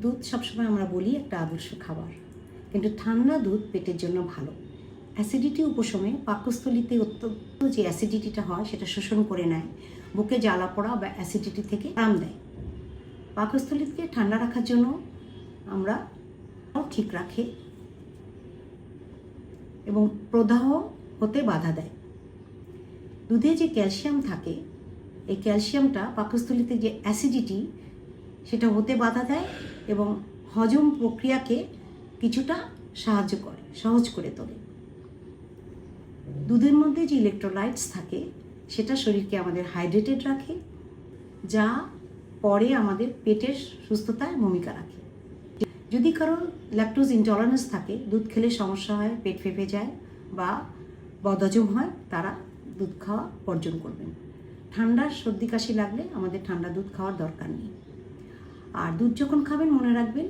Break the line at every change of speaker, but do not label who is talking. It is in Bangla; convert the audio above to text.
দুধ সবসময় আমরা বলি একটা আদর্শ খাবার, কিন্তু ঠান্ডা দুধ পেটের জন্য ভালো। অ্যাসিডিটি উপশমে পাকস্থলীতে অত্যন্ত যে অ্যাসিডিটিটা হয় সেটা শোষণ করে নেয়, বুকে জ্বালা পোড়া বা অ্যাসিডিটি থেকে আরাম দেয়। পাকস্থলীকে ঠান্ডা রাখার জন্য আমরা ঠিক রাখে এবং প্রদাহ হতে বাধা দেয়। দুধে যে ক্যালসিয়াম থাকে, এই ক্যালসিয়ামটা পাকস্থলীতে যে অ্যাসিডিটি সেটা হতে বাধা দেয় এবং হজম প্রক্রিয়াকে কিছুটা সাহায্য করে, সহজ করে তোলে। দুধের মধ্যে যে ইলেকট্রোলাইটস থাকে সেটা শরীরকে আমাদের হাইড্রেটেড রাখে, যা পরে আমাদের পেটের সুস্থতায় ভূমিকা রাখে। যদি কারোর ল্যাকটোজ ইনটলারেন্স থাকে, দুধ খেলে সমস্যা হয়, পেট ফেঁপে যায় বা বদহজম হয়, তারা দুধ খাওয়া বর্জন করবেন। ঠান্ডার সর্দি কাশি লাগলে আমাদের ঠান্ডা দুধ খাওয়ার দরকার নেই। আর দুধ যখন খাবেন মনে রাখবেন